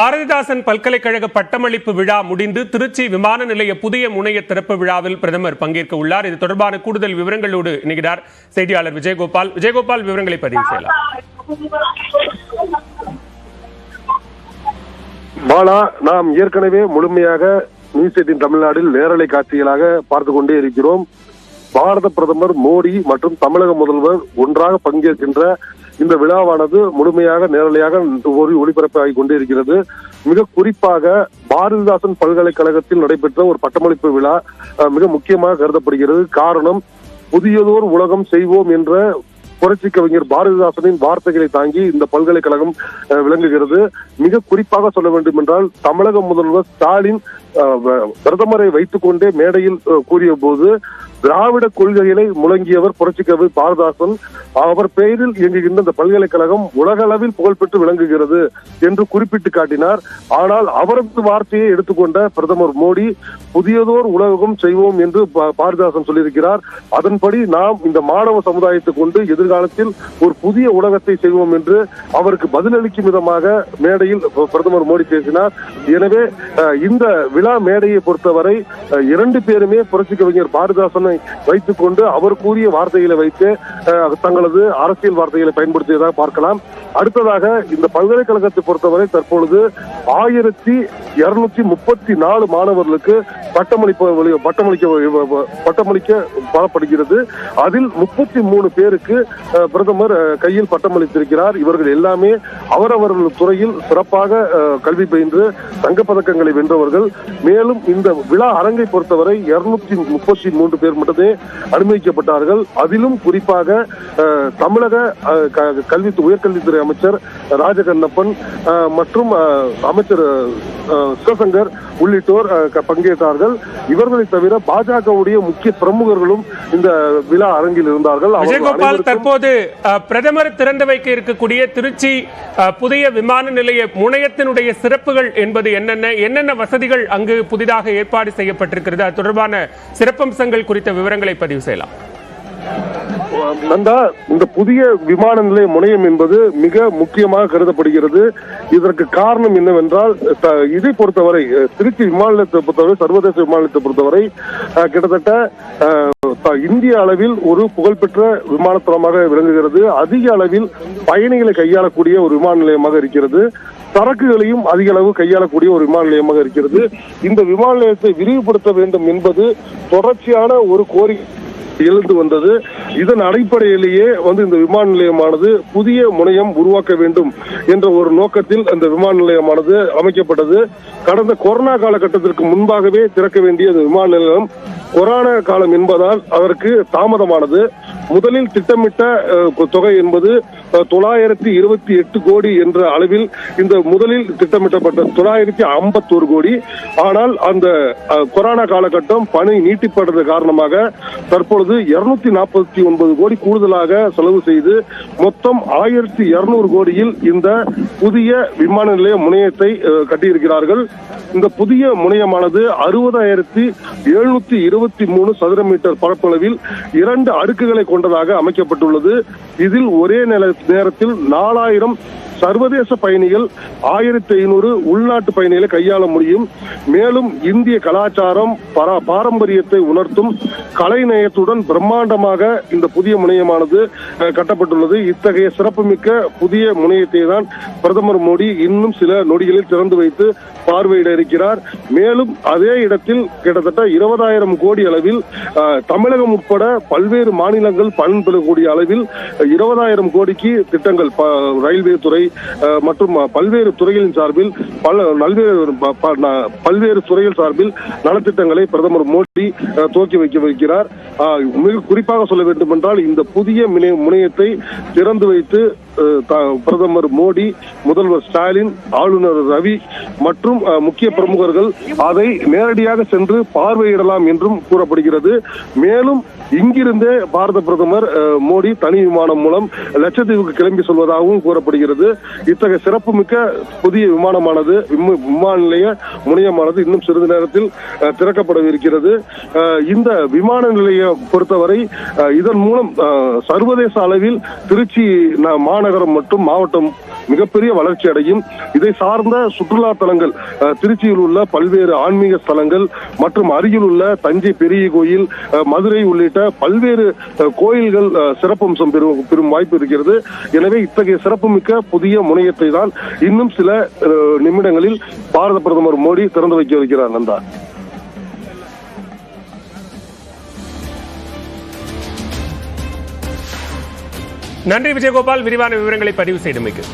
பாரதிதாசன் பல்கலைக்கழக பட்டமளிப்பு விழா முடிந்து திருச்சி விமான நிலைய புதிய முனைய திறப்பு விழாவில் பிரதமர் பங்கேற்க உள்ளார். இது தொடர்பான கூடுதல் விவரங்களோடு இணைகிறார் செய்தியாளர் விஜயகோபால். விஜயகோபால், விவரங்களை பதிவு செய்யலாம். பாலா, நாம் ஏற்கனவே முழுமையாக நியூஸ் 18 தமிழ்நாட்டில் நேரலை காட்சிகளாக பார்த்து கொண்டே இருக்கிறோம். பாரத பிரதமர் மோடி மற்றும் தமிழக முதல்வர் ஒன்றாக பங்கேற்கின்ற இந்த விழாவானது முழுமையாக நேரலையாக ஒளிபரப்பாகி கொண்டே இருக்கிறது. மிக குறிப்பாக பாரதிதாசன் பல்கலைக்கழகத்தில் நடைபெற்ற ஒரு பட்டமளிப்பு விழா மிக முக்கியமாக கருதப்படுகிறது. காரணம், புதியதோர் உலகம் செய்வோம் என்ற புரட்சி கவிஞர் பாரதிதாசனின் வார்த்தைகளை தாங்கி இந்த பல்கலைக்கழகம் விளங்குகிறது. மிக குறிப்பாக சொல்ல வேண்டும் என்றால், தமிழக முதல்வர் ஸ்டாலின் பிரதமரை வைத்துக் கொண்டே மேடையில் கூறிய போது திராவிட கொள்கைகளை முழங்கியவர் புரட்சி கவிஞர் பாரதிதாசன். அவர் பெயரில் இயங்குகின்ற இந்த பல்கலைக்கழகம் உலக அளவில் புகழ்பெற்று விளங்குகிறது என்று குறிப்பிட்டு காட்டினார். ஆனால் அவரது வார்த்தையை எடுத்துக்கொண்ட பிரதமர் மோடி புதியதோர் உலகம் செய்வோம் என்று பாரதிதாசன் சொல்லியிருக்கிறார். அதன்படி நாம் இந்த மாணவ சமுதாயத்தை கொண்டு எதிர்காலத்தில் ஒரு புதிய உலகத்தை செய்வோம் என்று அவருக்கு பதிலளிக்கும் விதமாக மேடையில் பிரதமர் மோடி பேசினார். எனவே இந்த விழா மேடையை பொறுத்தவரை இரண்டு பேருமே புரட்சி கவிஞர் பாரதிதாசனை வைத்துக் கொண்டு அவர் கூறிய வார்த்தைகளை வைத்து தங்களது அரசியல் வார்த்தைகளை பயன்படுத்தியதாக பார்க்கலாம். அடுத்ததாக இந்த பல்கலைக்கழகத்தை பொறுத்தவரை தற்பொழுது 1234 மாணவர்களுக்கு பட்டமளிக்க பலப்படுகிறது. அதில் 33 பேருக்கு பிரதமர் கையில் பட்டமளித்திருக்கிறார். இவர்கள் எல்லாமே அவரவர்கள் துறையில் சிறப்பாக கல்வி பயின்று தங்கப்பதக்கங்களை வென்றவர்கள். மேலும் இந்த விழா அரங்கை பொறுத்தவரை 233 பேர் மட்டுமே அனுமதிக்கப்பட்டார்கள். அதிலும் குறிப்பாக தமிழக உயர்கல்வித்துறை அமைச்சர் ராஜகண்ணப்பன் மற்றும் அமைச்சர் சிவசங்கர் உள்ளிட்டோர் பங்கேற்றார்கள். இவர்களை தவிர பாஜகவுடைய முக்கிய பிரமுகர்களும் இந்த விழா அரங்கில் இருந்தார்கள். விஜயகோபால், தற்போது பிரதமர் திறந்து வைக்க இருக்கக்கூடிய திருச்சி புதிய விமான நிலைய முனையத்தினுடைய சிறப்புகள் என்பது என்னென்ன வசதிகள் அங்கு புதிதாக ஏற்பாடு செய்யப்பட்டிருக்கிறது, அது தொடர்பான சிறப்பம்சங்கள் குறித்த விவரங்களை பதிவு செய்யலாம். நந்தா, இந்த புதிய விமான நிலைய முனையம் என்பது மிக முக்கியமாக கருதப்படுகிறது. இதற்கு காரணம் என்னவென்றால், இதை பொறுத்தவரை திருச்சி விமான நிலையத்தை பொறுத்தவரை, சர்வதேச விமான நிலையத்தை பொறுத்தவரை கிட்டத்தட்ட இந்திய அளவில் ஒரு புகழ்பெற்ற விமானத்தளமாக விளங்குகிறது. அதிக அளவில் பயணிகளை கையாளக்கூடிய ஒரு விமான நிலையமாக இருக்கிறது. சரக்குகளையும் அதிக அளவு கையாளக்கூடிய ஒரு விமான நிலையமாக இருக்கிறது. இந்த விமான நிலையத்தை விரிவுபடுத்த வேண்டும் என்பது தொடர்ச்சியான ஒரு கோரிக்கை எழுந்து வந்தது. இதன் அடிப்படையிலேயே இந்த விமான நிலையமானது புதிய முனையம் உருவாக்க வேண்டும் என்ற ஒரு நோக்கத்தில் அந்த விமான நிலையமானது அமைக்கப்பட்டது. கடந்த கொரோனா காலகட்டத்திற்கு முன்பாகவே திறக்க வேண்டிய விமான நிலையம் கொரோனா காலம் என்பதால் அதற்கு தாமதமானது. முதலில் திட்டமிட்ட தொகை என்பது 928 கோடி என்ற அளவில் இந்த முதலில் திட்டமிட்டப்பட்ட 951 கோடி. ஆனால் அந்த கொரோனா காலகட்டம் பணி நீட்டிப்பட்டது காரணமாக தற்பொழுது 249 கோடி கூடுதலாக செலவு செய்து மொத்தம் 1200 கோடியில் இந்த புதிய விமான நிலைய முனையத்தை கட்டியிருக்கிறார்கள். இந்த புதிய முனையமானது 60,723 சதுர மீட்டர் பரப்பளவில் 2 அடுக்குகளை கொண்டதாக அமைக்கப்பட்டுள்ளது. இதில் ஒரே நேரத்தில் 4000 சர்வதேச பயணிகள், 1500 உள்நாட்டு பயணிகளை கையாள முடியும். மேலும் இந்திய கலாச்சாரம் பாரம்பரியத்தை உணர்த்தும் கலைநயத்துடன் பிரம்மாண்டமாக இந்த புதிய முனையமானது கட்டப்பட்டுள்ளது. இத்தகைய சிறப்புமிக்க புதிய முனையத்தை தான் பிரதமர் மோடி இன்னும் சில நொடிகளில் திறந்து வைத்து பார்வையிட இருக்கிறார். மேலும் அதே இடத்தில் கிட்டத்தட்ட 20,000 கோடி அளவில் தமிழகம் உட்பட பல்வேறு மாநிலங்கள் பலன் பெறக்கூடிய அளவில் 20,000 கோடிக்கு திட்டங்கள் ரயில்வே துறை மற்றும் பல்வேறு துறைகளின் சார்பில் பல்வேறு துறைகள் சார்பில் நலத்திட்டங்களை பிரதமர் மோடி துவக்கி வைக்கிறார். மிக குறிப்பாக சொல்ல வேண்டும் என்றால், இந்த புதிய முனையத்தை திறந்து வைத்து பிரதமர் மோடி, முதல்வர் ஸ்டாலின், ஆளுநர் ரவி மற்றும் முக்கிய பிரமுகர்கள் அதை நேரடியாக சென்று பார்வையிடலாம் என்றும் கூறப்படுகிறது. மேலும் இங்கிருந்தே பாரத பிரதமர் மோடி தனி விமானம் மூலம் லட்சத்தீவுக்கு கிளம்பி செல்வதாகவும் கூறப்படுகிறது. இத்தகைய சிறப்புமிக்க புதிய விமானமானது விமான நிலைய முனையமானது இன்னும் சிறிது நேரத்தில் திறக்கப்படவிருக்கிறது. இந்த விமான நிலையம் பொறுத்தவரை இதன் மூலம் சர்வதேச அளவில் திருச்சி மாநகரம் மற்றும் மாவட்டம் மிகப்பெரிய வளர்ச்சி அடையும். இதை சார்ந்த சுற்றுலா தலங்கள் திருச்சியில் உள்ள பல்வேறு ஆன்மீக ஸ்தலங்கள் மற்றும் அருகில் உள்ள தஞ்சை பெரிய கோயில், மதுரை உள்ளிட்ட பல்வேறு கோயில்கள் சிறப்பம்சம் பெறும் வாய்ப்பு இருக்கிறது. எனவே இத்தகைய சிறப்புமிக்க புதிய முனையத்தை தான் இன்னும் சில நிமிடங்களில் பாரத பிரதமர் மோடி திறந்து வைக்க இருக்கிறார். நந்தா, நன்றி விஜயகோபால், விரிவான விவரங்களை பதிவு செய்தமைக்கு.